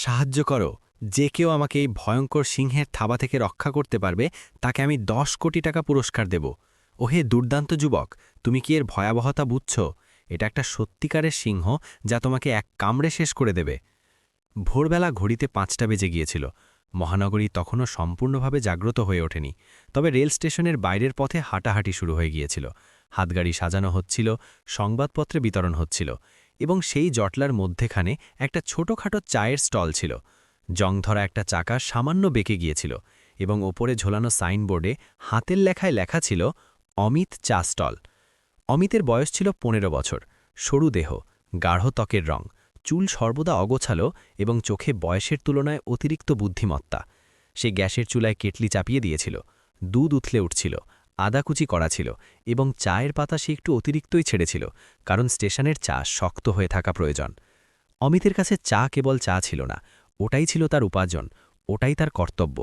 সাহায্য করো। যে কেউ আমাকে এই ভয়ঙ্কর সিংহের থাবা থেকে রক্ষা করতে পারবে তাকে আমি ১০ কোটি টাকা পুরস্কার দেব। ওহে দুর্দান্ত যুবক, তুমি কি এর ভয়াবহতা বুঝছ? এটা একটা সত্যিকারের সিংহ যা তোমাকে এক কামড়ে শেষ করে দেবে। ভোরবেলা ঘড়িতে ৫টা বেজে গিয়েছিল। মহানগরী তখনও সম্পূর্ণভাবে জাগ্রত হয়ে ওঠেনি, তবে রেল স্টেশনের বাইরের পথে হাঁটাহাঁটি শুরু হয়ে গিয়েছিল। হাতগাড়ি সাজানো হচ্ছিল, সংবাদপত্রে বিতরণ হচ্ছিল, এবং সেই জটলার মধ্যেখানে একটা ছোটখাটো চায়ের স্টল ছিল। জংধরা একটা চাকা সামান্য বেঁকে গিয়েছিল, এবং ওপরে ঝোলানো সাইনবোর্ডে হাতের লেখায় লেখা ছিল অমিত চা স্টল। অমিতের বয়স ছিল ১৫ বছর, সরু দেহ, গাঢ় ত্বকের রং, চুল সর্বদা অগোছালো এবং চোখে বয়সের তুলনায় অতিরিক্ত বুদ্ধিমত্তা। সে গ্যাসের চুলায় কেটলি চাপিয়ে দিয়েছিল, দুধ উথলে উঠছিল, আদাকুচি করা ছিল, এবং চায়ের পাতা সে একটু অতিরিক্তই ছেড়েছিল, কারণ স্টেশনের চা শক্ত হয়ে থাকা প্রয়োজন। অমিতের কাছে চা কেবল চা ছিল না, ওটাই ছিল তার উপার্জন, ওটাই তার কর্তব্য।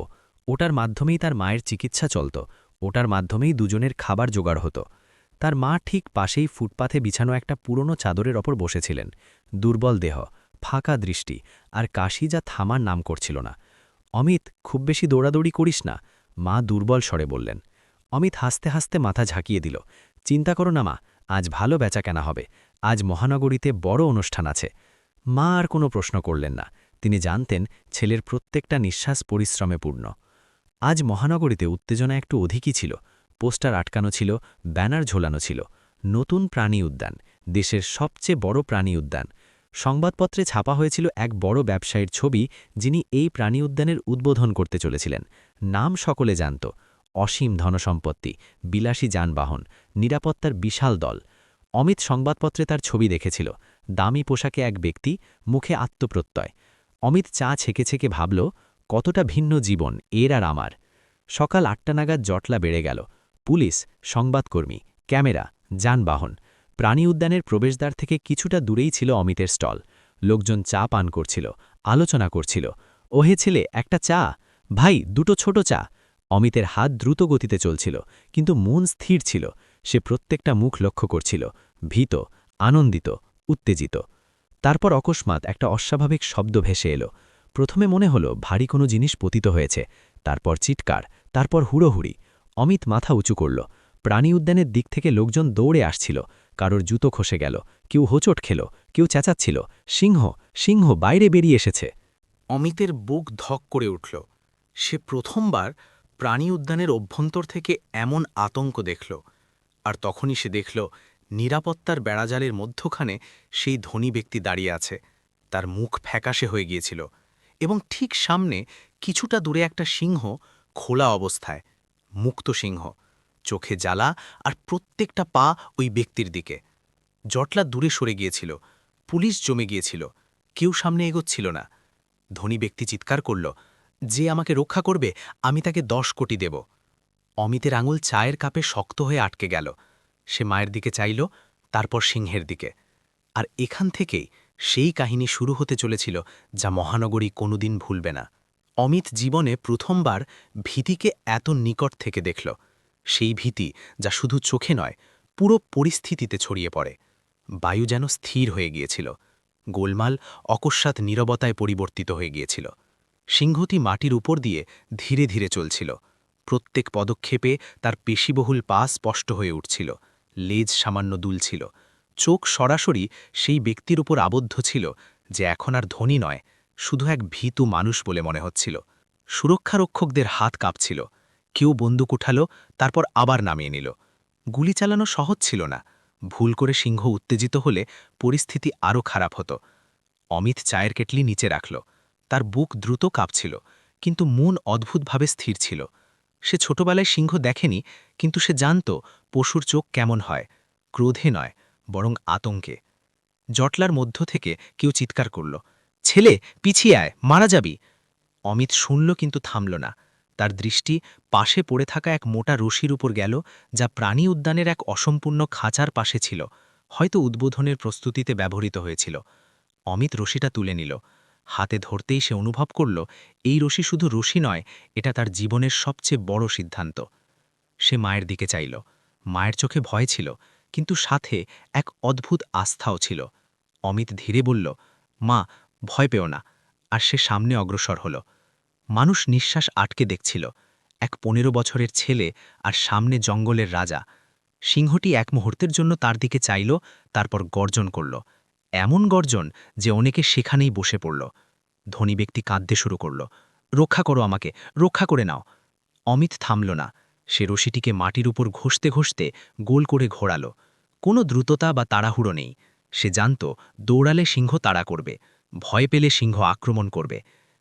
ওটার মাধ্যমেই তার মায়ের চিকিৎসা চলত, ওটার মাধ্যমেই দুজনের খাবার জোগাড় হতো। তার মা ঠিক পাশেই ফুটপাথে বিছানো একটা পুরনো চাদরের ওপর বসেছিলেন, দুর্বল দেহ, ফাঁকা দৃষ্টি, আর কাশি যা থামার নাম করছিল না। অমিত, খুব বেশি দৌড়াদৌড়ি করিস না, মা দুর্বল স্বরে বললেন। অমিত হাসতে হাসতে মাথা ঝাঁকিয়ে দিল। চিন্তা করো না মা, আজ ভালো বেচাকেনা হবে, আজ মহানগরীতে বড় অনুষ্ঠান আছে। মা আর কোনো প্রশ্ন করলেন না, তিনি জানতেন ছেলের প্রত্যেকটা নিঃশ্বাস পরিশ্রমে পূর্ণ। আজ মহানগরীতে উত্তেজনা একটু অধিকই ছিল। পোস্টার আটকানো ছিল, ব্যানার ঝোলানো ছিল, নতুন প্রাণী উদ্যান, দেশের সবচেয়ে বড় প্রাণী উদ্যান। সংবাদপত্রে ছাপা হয়েছিল এক বড় ব্যবসায়ীর ছবি, যিনি এই প্রাণী উদ্যানের উদ্বোধন করতে চলেছিলেন। নাম সকলে জানত, অসীম ধনসম্পত্তি, বিলাসী যানবাহন, নিরাপত্তার বিশাল দল। অমিত সংবাদপত্রে তার ছবি দেখেছিল, দামি পোশাকে এক ব্যক্তি, মুখে আত্মপ্রত্যয়। অমিত চা ছেঁকে ছেঁকে ভাবল, কতটা ভিন্ন জীবন এর আর আমার। সকাল ৮টা নাগাদ জটলা বেড়ে গেল। পুলিশ, সংবাদকর্মী, ক্যামেরা, যানবাহন। প্রাণী উদ্যানের প্রবেশদ্বার থেকে কিছুটা দূরেই ছিল অমিতের স্টল। লোকজন চা পান করছিল, আলোচনা করছিল। ওহে ছেলে, একটা চা। ভাই, দুটো ছোট চা। অমিতের হাত দ্রুত গতিতে চলছিল, কিন্তু মন স্থির ছিল। সে প্রত্যেকটা মুখ লক্ষ্য করছিল, ভীত, আনন্দিত, উত্তেজিত। তারপর অকস্মাৎ একটা অস্বাভাবিক শব্দ ভেসে এলো। প্রথমে মনে হলো ভারী কোনো জিনিস পতিত হয়েছে, তারপর চিৎকার, তারপর হুড়োহুড়ি। অমিত মাথা উঁচু করল। প্রাণী উদ্যানের দিক থেকে লোকজন দৌড়ে আসছিল। কারোর জুতো খসে গেল, কেউ হোঁচট খেল, কেউ চেঁচাচ্ছিল, সিংহ, সিংহ বাইরে বেরিয়ে এসেছে। অমিতের বুক ধক করে উঠল। সে প্রথমবার প্রাণী উদ্যানের অভ্যন্তর থেকে এমন আতঙ্ক দেখল। আর তখনই সে দেখল নিরাপত্তার বেড়াজালের মধ্যখানে সেই ধনী ব্যক্তি দাঁড়িয়ে আছে। তার মুখ ফ্যাকাশে হয়ে গিয়েছিল, এবং ঠিক সামনে কিছুটা দূরে একটা সিংহ, খোলা অবস্থায়, মুক্ত সিংহ, চোখে জ্বালা, আর প্রত্যেকটা পা ওই ব্যক্তির দিকে। জটলা দূরে সরে গিয়েছিল, পুলিশ জমে গিয়েছিল, কেউ সামনে এগোচ্ছিল না। ধনী ব্যক্তি চিৎকার করল, যে আমাকে রক্ষা করবে আমি তাকে ১০ কোটি দেব। অমিতের আঙুল চায়ের কাপে শক্ত হয়ে আটকে গেল। সে মায়ের দিকে চাইল, তারপর সিংহের দিকে। আর এখান থেকেই সেই কাহিনী শুরু হতে চলেছিল, যা মহানগরী কোনোদিন ভুলবে না। অমিত জীবনে প্রথমবার ভীতিকে এত নিকট থেকে দেখল। সেই ভীতি যা শুধু চোখে নয়, পুরো পরিস্থিতিতে ছড়িয়ে পড়ে। বায়ু যেন স্থির হয়ে গিয়েছিল, গোলমাল অকস্মাৎ নীরবতায় পরিবর্তিত হয়ে গিয়েছিল। সিংহটি মাটির উপর দিয়ে ধীরে ধীরে চলছিল। প্রত্যেক পদক্ষেপে তার পেশিবহুল পা স্পষ্ট হয়ে উঠছিল, লেজ সামান্য দুলছিল, চোখ সরাসরি সেই ব্যক্তির উপর আবদ্ধ ছিল, যে এখন আর ধনী নয়, শুধু এক ভীতু মানুষ বলে মনে হচ্ছিল। সুরক্ষারক্ষকদের হাত কাঁপছিল। কেউ বন্দুক উঠালো, তারপর আবার নামিয়ে নিল। গুলি চালানো সহজ ছিল না। ভুল করে সিংহ উত্তেজিত হলে পরিস্থিতি আরও খারাপ হতো। অমিত চায়ের কেটলি নিচে রাখল। তার বুক দ্রুত কাঁপছিল, কিন্তু মন অদ্ভুতভাবে স্থির ছিল। সে ছোটবেলায় সিংহ দেখেনি, কিন্তু সে জানত পশুর চোখ কেমন হয়, ক্রোধে নয়, বরং আতঙ্কে। জটলার মধ্য থেকে কেউ চিৎকার করল, ছেলে, পিছিয়ে আয়, মারা যাবি। অমিত শুনল, কিন্তু থামল না। তার দৃষ্টি পাশে পড়ে থাকা এক মোটা রশির উপর গেল, যা প্রাণী উদ্যানের এক অসম্পূর্ণ খাঁচার পাশে ছিল, হয়তো উদ্বোধনের প্রস্তুতিতে ব্যবহৃত হয়েছিল। অমিত রশিটা তুলে নিল। হাতে ধরতেই সে অনুভব করল, এই রশি শুধু রশি নয়, এটা তার জীবনের সবচেয়ে বড় সিদ্ধান্ত। সে মায়ের দিকে চাইল। মায়ের চোখে ভয় ছিল, কিন্তু সাথে এক অদ্ভুত আস্থাও ছিল। অমিত ধীরে বলল, মা, ভয় পেও না। আর সে সামনে অগ্রসর হল। মানুষ নিঃশ্বাস আটকে দেখছিল, এক ১৫ বছরের ছেলে আর সামনে জঙ্গলের রাজা। সিংহটি এক মুহূর্তের জন্য তার দিকে চাইল, তারপর গর্জন করল, এমন গর্জন যে অনেকে সেখানেই বসে পড়ল। ধনী ব্যক্তি কাঁদতে শুরু করল, রক্ষা করো আমাকে, রক্ষা করে নাও। অমিত থামল না। সে রশিটিকে মাটির উপর ঘষতে ঘষতে গোল করে ঘোরাল। কোনো দ্রুততা বা তাড়াহুড়ো নেই। সে জানত দৌড়ালে সিংহ তাড়া করবে, ভয় পেলে সিংহ আক্রমণ করবে।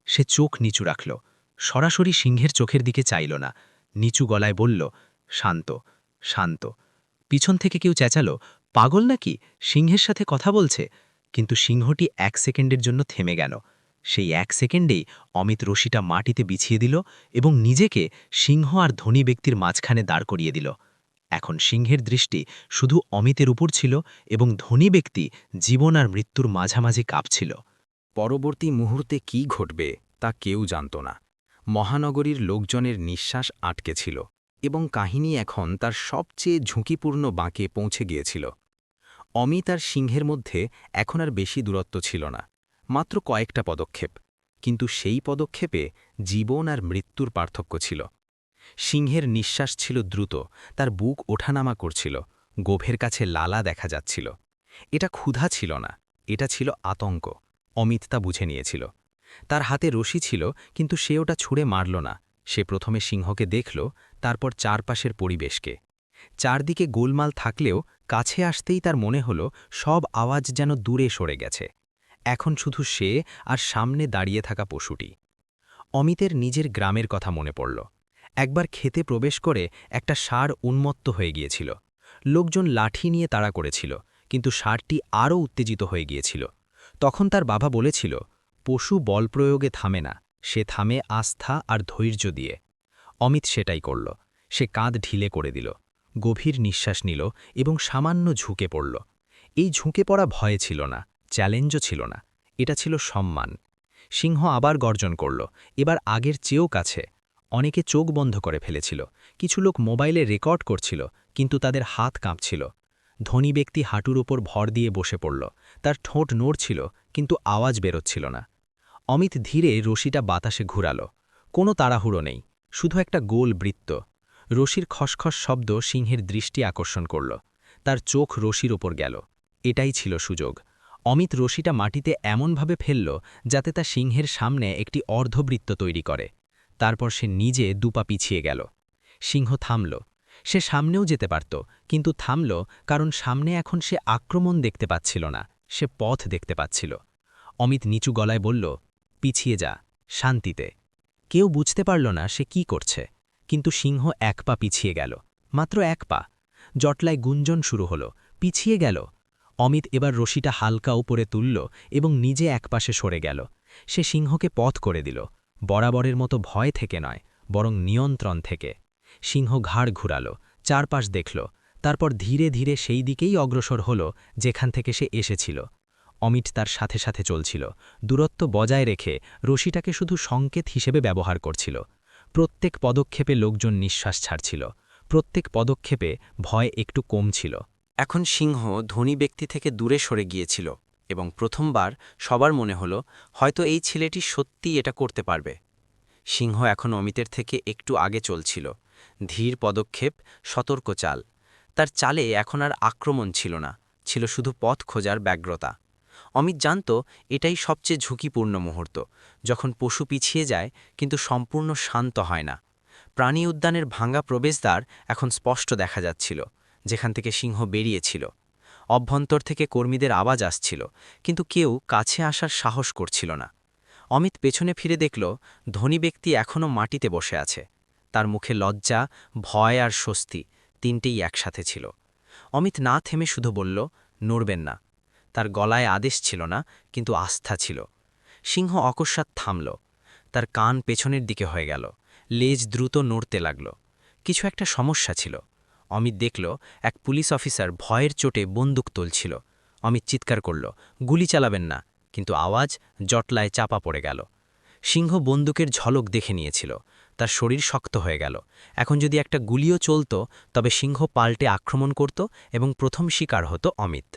সে চোখ নিচু রাখল, সরাসরি সিংহের চোখের দিকে চাইল না, নিচু গলায় বলল, শান্ত, শান্ত। পিছন থেকে কেউ চেঁচালো, পাগল নাকি, সিংহের সাথে কথা বলছে। কিন্তু সিংহটি ১ সেকেন্ডের জন্য থেমে গেল। সেই ১ সেকেন্ডেই অমিত রশিটা মাটিতে বিছিয়ে দিল এবং নিজেকে সিংহ আর ধনী ব্যক্তির মাঝখানে দাঁড় করিয়ে দিল। এখন সিংহের দৃষ্টি শুধু অমিতের উপর ছিল এবং ধনী ব্যক্তি জীবন আর মৃত্যুর মাঝামাঝি কাঁপছিল। পরবর্তী মুহূর্তে কি ঘটবে তা কেউ জানত না। মহানগরীর লোকজনের নিঃশ্বাস আটকে ছিল এবং কাহিনী এখন তার সবচেয়ে ঝুঁকিপূর্ণ বাঁকে পৌঁছে গিয়েছিল। অমিত আর সিংহের মধ্যে এখন আর বেশি দূরত্ব ছিল না, মাত্র কয়েকটা পদক্ষেপ। কিন্তু সেই পদক্ষেপে জীবন আর মৃত্যুর পার্থক্য ছিল। সিংহের নিঃশ্বাস ছিল দ্রুত, তার বুক ওঠানামা করছিল, গোভের কাছে লালা দেখা যাচ্ছিল। এটা ক্ষুধা ছিল না, এটা ছিল আতঙ্ক। অমিত তা বুঝে নিয়েছিল। তার হাতে রশি ছিল, কিন্তু সে ওটা ছুঁড়ে মারল না। সে প্রথমে সিংহকে দেখল, তারপর চারপাশের পরিবেশকে। চারদিকে গোলমাল থাকলেও কাছে আসতেই তার মনে হল সব আওয়াজ যেন দূরে সরে গেছে। এখন শুধু সে আর সামনে দাঁড়িয়ে থাকা পশুটি। অমিতের নিজের গ্রামের কথা মনে পড়ল। একবার খেতে প্রবেশ করে একটা ষাঁড় উন্মত্ত হয়ে গিয়েছিল। লোকজন লাঠি নিয়ে তাড়া করেছিল, কিন্তু ষাঁড়টি আরও উত্তেজিত হয়ে গিয়েছিল। তখন তার বাবা বলেছিল, পশু বল প্রয়োগে থামে না, সে থামে আস্থা আর ধৈর্য দিয়ে। অমিত সেটাই করল। সে কাঁধ ঢিলে করে দিল, গভীর নিঃশ্বাস নিল এবং সামান্য ঝুঁকে পড়ল। এই ঝুঁকে পড়া ভয় ছিল না, চ্যালেঞ্জও ছিল না, এটা ছিল সম্মান। সিংহ আবার গর্জন করল, এবার আগের চেয়েও কাছে। অনেকে চোখ বন্ধ করে ফেলেছিল, কিছু লোক মোবাইলে রেকর্ড করছিল, কিন্তু তাদের হাত কাঁপছিল। ধনী ব্যক্তি হাঁটুর ওপর ভর দিয়ে বসে পড়ল, তার ঠোঁট নড়ছিল, কিন্তু আওয়াজ বেরোচ্ছিল না। অমিত ধীরে রশিটা বাতাসে ঘুরাল। কোনো তাড়াহুড়ো নেই, শুধু একটা গোল বৃত্ত। রশির খসখস শব্দ সিংহের দৃষ্টি আকর্ষণ করল। তার চোখ রশির ওপর গেল। এটাই ছিল সুযোগ। অমিত রশিটা মাটিতে এমনভাবে ফেলল যাতে তা সিংহের সামনে একটি অর্ধবৃত্ত তৈরি করে। তারপর সে নিজে দুপা পিছিয়ে গেল। সিংহ থামল। সে সামনেও যেতে পারত, কিন্তু থামল কারণ সামনে এখন সে আক্রমণ দেখতে পাচ্ছিল না, সে পথ দেখতে পাচ্ছিল। অমিত নিচু গলায় বলল, পিছিয়ে যা, শান্তিতে। কেউ বুঝতে পারল না সে কি করছে, কিন্তু সিংহ ১ পা পিছিয়ে গেল, মাত্র ১ পা। জটলায় গুঞ্জন শুরু হলো, পিছিয়ে গেল। অমিত এবার রশিটা হালকা উপরে তুলল এবং নিজে একপাশে সরে গেল। সে সিংহকে পথ করে দিল, বরাবরের মতো ভয় থেকে নয়, বরং নিয়ন্ত্রণ থেকে। সিংহ ঘাড় ঘুরাল, চারপাশ দেখল, তারপর ধীরে ধীরে সেই দিকেই অগ্রসর হল যেখান থেকে সে এসেছিল। অমিত তার সাথে সাথে চলছিল, দূরত্ব বজায় রেখে রশিটাকে শুধু সংকেত হিসেবে ব্যবহার করছিল। প্রত্যেক পদক্ষেপে লোকজন নিঃশ্বাস ছাড়ছিল, প্রত্যেক পদক্ষেপে ভয় একটু কমছিল। এখন সিংহ ধনী ব্যক্তি থেকে দূরে সরে গিয়েছিল এবং প্রথমবার সবার মনে হলো হয়তো এই ছেলেটি সত্যিই এটা করতে পারবে। সিংহ এখন অমিতের থেকে একটু আগে চলছিল, ধীর পদক্ষেপ, সতর্ক চাল। তার চালে এখন আর আক্রমণ ছিল না, ছিল শুধু পথ খোঁজার ব্যগ্রতা। অমিত জানত এটাই সবচেয়ে ঝুঁকিপূর্ণ মুহূর্ত, যখন পশু পিছিয়ে যায় কিন্তু সম্পূর্ণ শান্ত হয় না। প্রাণী উদ্যানের ভাঙা প্রবেশদ্বার এখন স্পষ্ট দেখা যাচ্ছিল, যেখান থেকে সিংহ বেরিয়েছিল। অভ্যন্তর থেকে কর্মীদের আওয়াজ আসছিল, কিন্তু কেউ কাছে আসার সাহস করছিল না। অমিত পেছনে ফিরে দেখল ধনী ব্যক্তি এখনও মাটিতে বসে আছে। তার মুখে লজ্জা, ভয় আর স্বস্তি তিনটেই একসাথে ছিল। অমিত না থেমে শুধু বলল, নড়বেন না। তার গলায় আদেশ ছিল না, কিন্তু আস্থা ছিল। সিংহ অকস্মাৎ থামল, তার কান পেছনের দিকে হয়ে গেল, লেজ দ্রুত নড়তে লাগল। কিছু একটা সমস্যা ছিল। অমিত দেখল এক পুলিশ অফিসার ভয়ের চোটে বন্দুক তুলছিল। অমিত চিৎকার করল, গুলি চালাবেন না, কিন্তু আওয়াজ জটলায় চাপা পড়ে গেল। সিংহ বন্দুকের ঝলক দেখে নিয়েছিল, তার শরীর শক্ত হয়ে গেল। এখন যদি একটা গুলিও চলত, তবে সিংহ পাল্টে আক্রমণ করত এবং প্রথম শিকার হতো অমিত।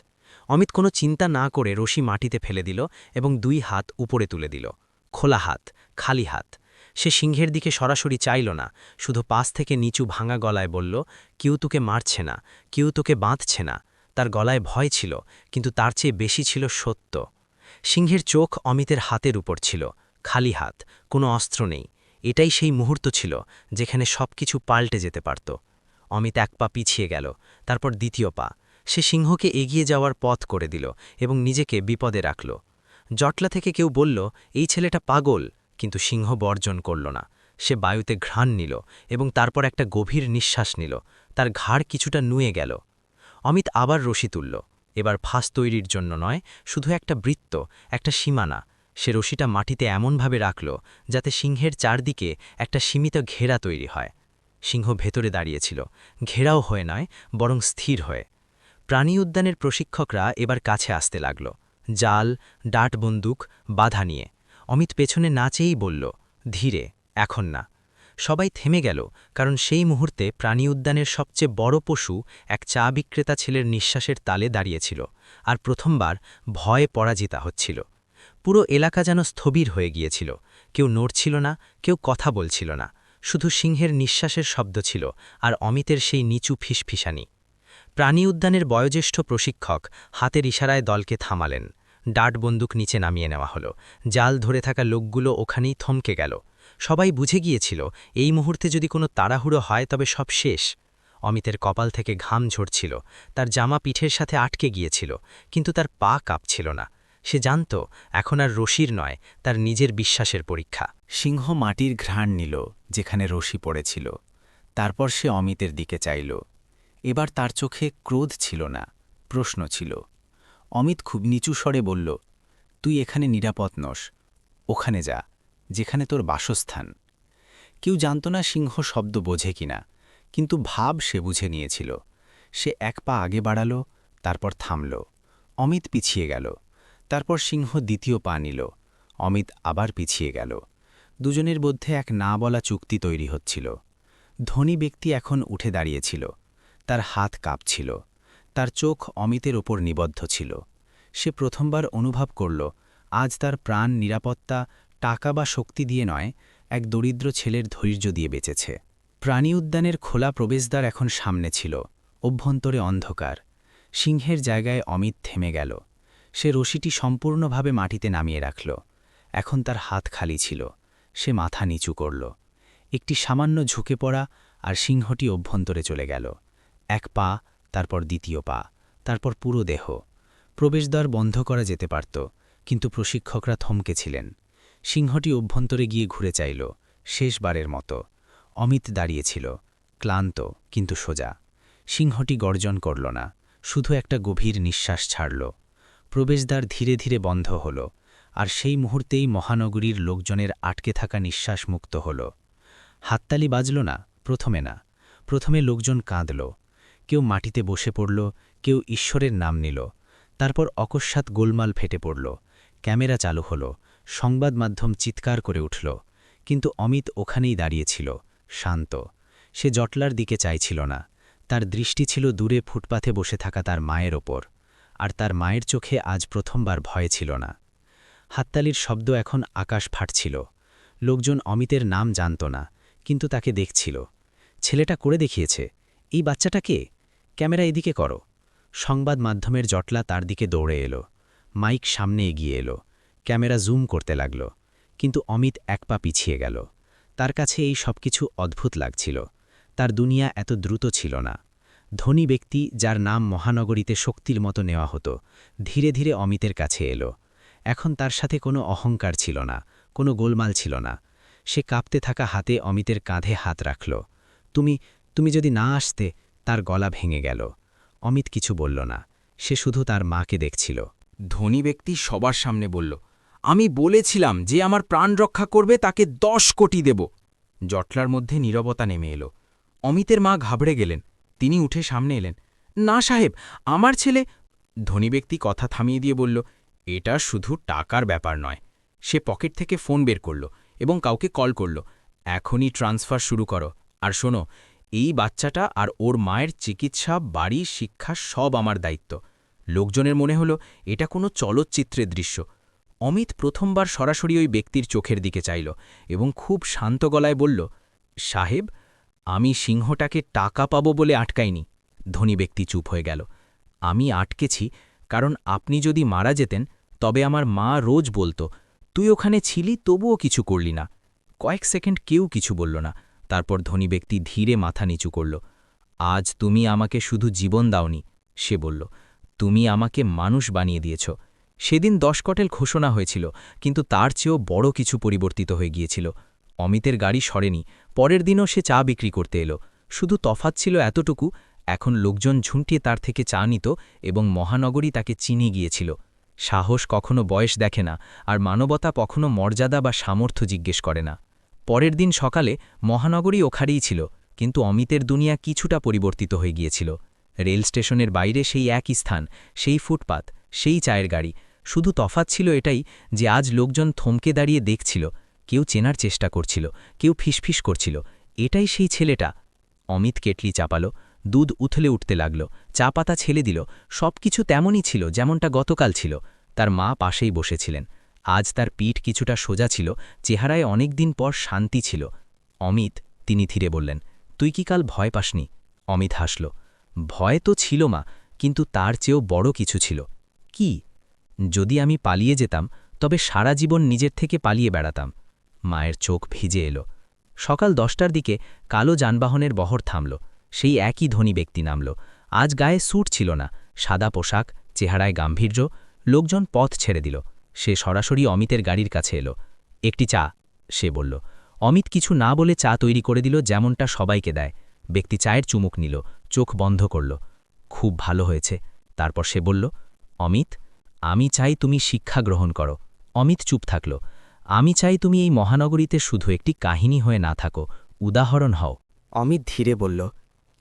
অমিত কোনো চিন্তা না করে রশি মাটিতে ফেলে দিল এবং 2 হাত উপরে তুলে দিল। খোলা হাত, খালি হাত। সে সিংহের দিকে সরাসরি চাইল না, শুধু পাশ থেকে নিচু ভাঙা গলায় বলল, কেউ তোকে মারছে না, কেউ তোকে বাঁধছে না। তার গলায় ভয় ছিল, কিন্তু তার চেয়ে বেশি ছিল সত্য। সিংহের চোখ অমিতের হাতের উপর ছিল, খালি হাত, কোনো অস্ত্র নেই। এটাই সেই মুহূর্ত ছিল যেখানে সবকিছু পাল্টে যেতে পারত। অমিত এক পা পিছিয়ে গেল, তারপর দ্বিতীয় পা। সে সিংহকে এগিয়ে যাওয়ার পথ করে দিল এবং নিজেকে বিপদে রাখল। জটলা থেকে কেউ বলল, এই ছেলেটা পাগল, কিন্তু সিংহ বর্জন করল না। সে বায়ুতে ঘ্রাণ নিল এবং তারপর একটা গভীর নিঃশ্বাস নিল। তার ঘাড় কিছুটা নুয়ে গেল। অমিত আবার রশি তুলল, এবার ফাঁস তৈরির জন্য নয়, শুধু একটা বৃত্ত, একটা সীমানা। সে রশিটা মাটিতে এমনভাবে রাখল যাতে সিংহের চারদিকে একটা সীমিত ঘেরা তৈরি হয়। সিংহ ভেতরে দাঁড়িয়েছিল, ঘেরাও হয়ে নয়, বরং স্থির হয়ে। প্রাণী উদ্যানের প্রশিক্ষকরা এবার কাছে আসতে লাগল, জাল, ডাট বন্দুক, বাধা নিয়ে। অমিত পেছনে না চেয়েই বলল, ধীরে, এখন না। সবাই থেমে গেল, কারণ সেই মুহূর্তে প্রাণী উদ্যানের সবচেয়ে বড় পশু এক চা বিক্রেতা ছেলের নিঃশ্বাসের তালে দাঁড়িয়েছিল, আর প্রথমবার ভয়ে পরাজিতা হচ্ছিল। পুরো এলাকা যেন স্থবির হয়ে গিয়েছিল, কেউ নড়ছিল না, কেউ কথা বলছিল না। শুধু সিংহের নিঃশ্বাসের শব্দ ছিল আর অমিতের সেই নিচু ফিসফিসানি। প্রাণী উদ্যানের বয়োজ্যেষ্ঠ প্রশিক্ষক হাতের ইশারায় দলকে থামালেন। ডাট বন্দুক নিচে নামিয়ে নেওয়া হলো। জাল ধরে থাকা লোকগুলো ওখানেই থমকে গেল। সবাই বুঝে গিয়েছিল, এই মুহূর্তে যদি কোনো তাড়াহুড়ো হয় তবে সব শেষ। অমিতের কপাল থেকে ঘাম ঝরছিল, তার জামা পিঠের সাথে আটকে গিয়েছিল, কিন্তু তার পা কাঁপছিল না। সে জানত, এখন আর রশির নয়, তার নিজের বিশ্বাসের পরীক্ষা। সিংহ মাটির ঘ্রাণ নিল যেখানে রশি পড়েছিল। তারপর সে অমিতের দিকে চাইল। এবার তার চোখে ক্রোধ ছিল না, প্রশ্ন ছিল। অমিত খুব নিচু স্বরে বলল, তুই এখানে নিরাপদ নস, ওখানে যা, যেখানে তোর বাসস্থান। কেউ জানত না সিংহ শব্দ বোঝে কিনা, কিন্তু ভাব সে বুঝে নিয়েছিল। সে এক পা আগে বাড়াল, তারপর থামল। অমিত পিছিয়ে গেল। তারপর সিংহ দ্বিতীয় পা নিল। অমিত আবার পিছিয়ে গেল। দুজনের মধ্যে এক না বলা চুক্তি তৈরি হচ্ছিল। ধনী ব্যক্তি এখন উঠে দাঁড়িয়েছিল। তার হাত কাঁপছিল, তার চোখ অমিতের ওপর নিবদ্ধ ছিল। সে প্রথমবার অনুভব করল, আজ তার প্রাণ নিরাপত্তা টাকা বা শক্তি দিয়ে নয়, এক দরিদ্র ছেলের ধৈর্য দিয়ে বেঁচেছে। প্রাণী উদ্যানের খোলা প্রবেশদ্বার এখন সামনে ছিল, অভ্যন্তরে অন্ধকার। সিংহের জায়গায় অমিত থেমে গেল। সে রশিটি সম্পূর্ণভাবে মাটিতে নামিয়ে রাখল। এখন তার হাত খালি ছিল। সে মাথা নিচু করল। একটি সামান্য ঝুঁকে পড়া, আর সিংহটি অভ্যন্তরে চলে গেল। এক পা, তারপর দ্বিতীয় পা, তারপর পুরো দেহ। প্রবেশদ্বার বন্ধ করা যেতে পারত, কিন্তু প্রশিক্ষকরা থমকেছিলেন। সিংহটি অভ্যন্তরে গিয়ে ঘুরে চাইল, শেষবারের মতো। অমিত দাঁড়িয়েছিল, ক্লান্ত কিন্তু সোজা। সিংহটি গর্জন করল না, শুধু একটা গভীর নিঃশ্বাস ছাড়ল। প্রবেশদ্বার ধীরে ধীরে বন্ধ হল, আর সেই মুহূর্তেই মহানগরীর লোকজনের আটকে থাকা নিঃশ্বাস মুক্ত হল। হাততালি বাজল না, প্রথমে না। প্রথমে লোকজন কাঁদল, কেউ মাটিতে বসে পড়ল, কেউ ঈশ্বরের নাম নিল। তারপর অকস্মাৎ গোলমাল ফেটে পড়ল। ক্যামেরা চালু হল, সংবাদ মাধ্যম চিৎকার করে উঠল। কিন্তু অমিত ওখানেই দাঁড়িয়েছিল, শান্ত। সে জটলার দিকে চাইছিল না। তার দৃষ্টি ছিল দূরে ফুটপাথে বসে থাকা তার মায়ের ওপর, আর তার মায়ের চোখে আজ প্রথমবার ভয় ছিল না। হাততালির শব্দ এখন আকাশ ফাটছিল। লোকজন অমিতের নাম জানত না, কিন্তু তাকে দেখছিল। ছেলেটা করে দেখিয়েছে, এই বাচ্চাটা কে? ক্যামেরা এদিকে করো। সংবাদ মাধ্যমের জটলা তার দিকে দৌড়ে এলো। মাইক সামনে এগিয়ে এলো। ক্যামেরা জুম করতে লাগল। কিন্তু অমিত এক পা পিছিয়ে গেল। তার কাছে এই সবকিছু অদ্ভুত লাগছিল। তার দুনিয়া এত দ্রুত ছিল না। ধনী ব্যক্তি, যার নাম মহানগরীতে শক্তির মতো নেওয়া হতো, ধীরে ধীরে অমিতের কাছে এলো। এখন তার সাথে কোনো অহংকার ছিল না, কোনো গোলমাল ছিল না। সে কাঁপতে থাকা হাতে অমিতের কাঁধে হাত রাখল। তুমি যদি না আসতে। তার গলা ভেঙে গেল। অমিত কিছু বলল না, সে শুধু তার মাকে দেখছিল। ধনী ব্যক্তি সবার সামনে বলল, আমি বলেছিলাম যে আমার প্রাণ রক্ষা করবে তাকে 10 কোটি দেব। জটলার মধ্যে নীরবতা নেমে এলো। অমিতের মা ঘাবড়ে গেলেন। তিনি উঠে সামনে এলেন। না সাহেব, আমার ছেলে। ধনী ব্যক্তি কথা থামিয়ে দিয়ে বলল, এটা শুধু টাকার ব্যাপার নয়। সে পকেট থেকে ফোন বের করল এবং কাউকে কল করল। এখনই ট্রান্সফার শুরু করো। আর শোনো, এই বাচ্চাটা আর ওর মায়ের চিকিৎসা, বাড়ি, শিক্ষা সব আমার দায়িত্ব। লোকজনের মনে হলো এটা কোনো চলচ্চিত্রের দৃশ্য। অমিত প্রথমবার সরাসরি ওই ব্যক্তির চোখের দিকে চাইল এবং খুব শান্ত গলায় বলল, সাহেব, আমি সিংহটাকে টাকা পাবো বলে আটকাইনি। ধনী ব্যক্তি চুপ হয়ে গেল। আমি আটকেছি কারণ আপনি যদি মারা যেতেন তবে আমার মা রোজ বলতো, তুই ওখানে ছিলি তবুও কিছু করলি না। কয়েক সেকেন্ড কেউ কিছু বলল না। তারপর ধনী ব্যক্তি ধীরে মাথা নিচু করল। আজ তুমি আমাকে শুধু জীবন দাওনি, সে বলল, তুমি আমাকে মানুষ বানিয়ে দিয়েছ। সেদিন 10 কটেল ঘোষণা হয়েছিল, কিন্তু তার চেয়েও বড় কিছু পরিবর্তিত হয়ে গিয়েছিল। অমিতের গাড়ি সরেনি। পরের দিনও সে চা বিক্রি করতে এলো। শুধু তফাৎ ছিল এতটুকু, এখন লোকজন ঝুঁটিয়ে তার থেকে চা নিত এবং মহানগরী তাকে চিনে গিয়েছিল। সাহস কখনো বয়স দেখে না, আর মানবতা কখনো মর্যাদা বা সামর্থ্য জিজ্ঞেস করে না। পরের দিন সকালে মহানগরী ওখানেই ছিল, কিন্তু অমিতের দুনিয়া কিছুটা পরিবর্তিত হয়ে গিয়েছিল। রেল স্টেশনের বাইরে সেই একই স্থান, সেই ফুটপাত, সেই চায়ের গাড়ি। শুধু তফাৎ ছিল এটাই যে আজ লোকজন থমকে দাঁড়িয়ে দেখছিল, কেউ চেনার চেষ্টা করছিল, কেউ ফিসফিস করছিল, এটাই সেই ছেলেটা। অমিত কেটলি চাপাল, দুধ উথলে উঠতে লাগল, চা পাতা ছেলে দিল। সবকিছু তেমনই ছিল যেমনটা গতকাল ছিল। তার মা পাশেই বসেছিলেন। আজ তার পিঠ কিছুটা সোজা ছিল, চেহারায় অনেক দিন পর শান্তি ছিল। অমিত, তিনি ধীরে বললেন, তুই কি কাল ভয় পাসনি? অমিত হাসল। ভয় তো ছিল মা, কিন্তু তার চেয়েও বড় কিছু ছিল। কি? যদি আমি পালিয়ে যেতাম তবে সারা জীবন নিজের থেকে পালিয়ে বেড়াতাম। মায়ের চোখ ভিজে এলো। সকাল 10টার দিকে কালো যানবাহনের বহর থামল। সেই একই ধনী ব্যক্তি নামল। আজ গায়ে স্যুট ছিল না, সাদা পোশাক, চেহারায় গাম্ভীর্য। লোকজন পথ ছেড়ে দিল। সে সরাসরি অমিতের গাড়ির কাছে এলো। একটি চা, সে বলল। অমিত কিছু না বলে চা তৈরি করে দিল, যেমনটা সবাইকে দেয়। ব্যক্তি চায়ের চুমুক নিল, চোখ বন্ধ করল। খুব ভালো হয়েছে। তারপর সে বলল, অমিত, আমি চাই তুমি শিক্ষা গ্রহণ করো। অমিত চুপ থাকল। আমি চাই তুমি এই মহানগরীতে শুধু একটি কাহিনী হয়ে না থাকো, উদাহরণ হও। অমিত ধীরে বলল,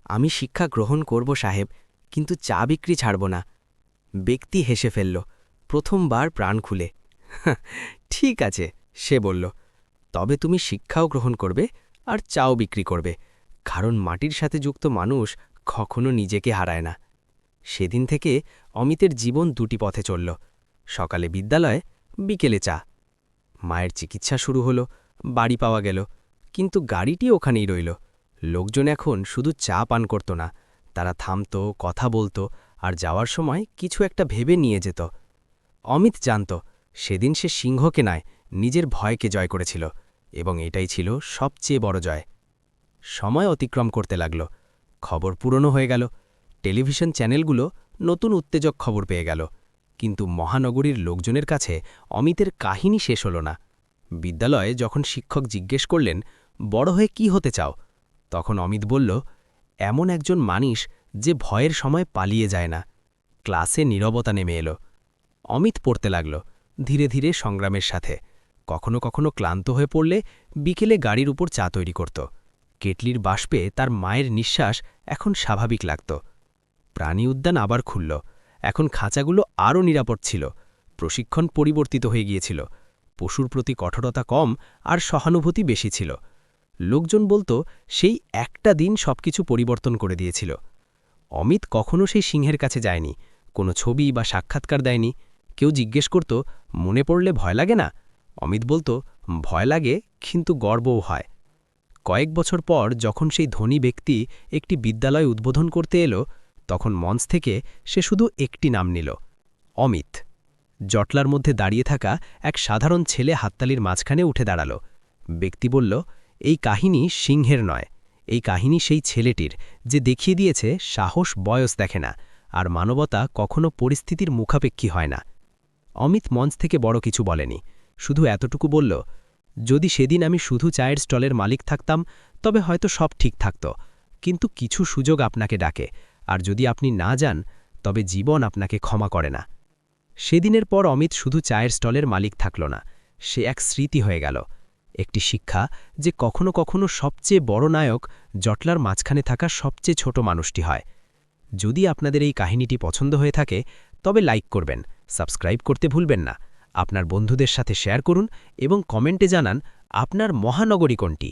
আমি শিক্ষা গ্রহণ করব সাহেব, কিন্তু চা বিক্রি ছাড়ব না। ব্যক্তি হেসে ফেলল, প্রথমবার প্রাণ খুলে। ঠিক আছে, সে বলল, তবে তুমি শিক্ষাও গ্রহণ করবে আর চাও বিক্রি করবে, কারণ মাটির সাথে যুক্ত মানুষ কখনো নিজেকে হারায় না। সেদিন থেকে অমিতের জীবন দুটি পথে চলল, সকালে বিদ্যালয়, বিকেলে চা। মায়ের চিকিৎসা শুরু হলো, বাড়ি পাওয়া গেল, কিন্তু গাড়িটি ওখানেই রইল। লোকজন এখন শুধু চা পান করত না, তারা থামত, কথা বলতো, আর যাওয়ার সময় কিছু একটা ভেবে নিয়ে যেত। অমিত জানত সেদিন সে সিংহকে নয়, নিজের ভয়কে জয় করেছিল, এবং এটাই ছিল সবচেয়ে বড় জয়। সময় অতিক্রম করতে লাগল। খবর পুরনো হয়ে গেল। টেলিভিশন চ্যানেলগুলো নতুন উত্তেজক খবর পেয়ে গেল, কিন্তু মহানগরীর লোকজনের কাছে অমিতের কাহিনী শেষ হল না। বিদ্যালয়ে যখন শিক্ষক জিজ্ঞেস করলেন, বড় হয়ে কি হতে চাও, তখন অমিত বলল, এমন একজন মানুষ যে ভয়ের সময় পালিয়ে যায় না। ক্লাসে নীরবতা নেমে এলো। অমিত পড়তে লাগল, ধীরে ধীরে সংগ্রামের সাথে। কখনো কখনো ক্লান্ত হয়ে পড়লে বিকেলে গাড়ির উপর চা তৈরি করত। কেটলির বাষ্পে তার মায়ের নিঃশ্বাস এখন স্বাভাবিক লাগত। প্রাণী উদ্যান আবার খুলল। এখন খাঁচাগুলো আরও নিরাপদ ছিল। প্রশিক্ষণ পরিবর্তিত হয়ে গিয়েছিল। পশুর প্রতি কঠোরতা কম আর সহানুভূতি বেশি ছিল। লোকজন বলতো সেই একটা দিন সবকিছু পরিবর্তন করে দিয়েছিল। অমিত কখনো সেই সিংহের কাছে যায়নি, কোনো ছবি বা সাক্ষাৎকার দেয়নি। কেউ জিজ্ঞেস করত, মনে পড়লে ভয় লাগে না? অমিত বলতো, ভয় লাগে, কিন্তু গর্বও হয়। কয়েক বছর পর যখন সেই ধনী ব্যক্তি একটি বিদ্যালয় উদ্বোধন করতে এলো, তখন মঞ্চ থেকে সে শুধু একটি নাম নিল, অমিত। জটলার মধ্যে দাঁড়িয়ে থাকা এক সাধারণ ছেলে হাততালির মাঝখানে উঠে দাঁড়াল। ব্যক্তি বলল, এই কাহিনী সিংহের নয়, এই কাহিনী সেই ছেলেটির যে দেখিয়ে দিয়েছে সাহস বয়স দেখে না, আর মানবতা কখনো পরিস্থিতির মুখাপেক্ষী হয় না। অমিত মঞ্চ থেকে বড় কিছু বলেনি, শুধু এতটুকু বলল, যদি সেদিন আমি শুধু চায়ের স্টলের মালিক থাকতাম তবে হয়তো সব ঠিক থাকত, কিন্তু কিছু সুযোগ আপনাকে ডাকে, আর যদি আপনি না যান তবে জীবন আপনাকে ক্ষমা করে না। সেদিনের পর অমিত শুধু চায়ের স্টলের মালিক থাকল না, সে এক স্মৃতি হয়ে গেল, একটি শিক্ষা যে কখনো কখনো সবচেয়ে বড় নায়ক জটলার মাঝখানে থাকা সবচেয়ে ছোট মানুষটি হয়। যদি আপনাদের এই কাহিনীটি পছন্দ হয়ে থাকে তবে লাইক করবেন, সাবস্ক্রাইব করতে ভুলবেন না, আপনার বন্ধুদের সাথে শেয়ার করুন এবং কমেন্টে জানান আপনার মহানগরী কোনটি।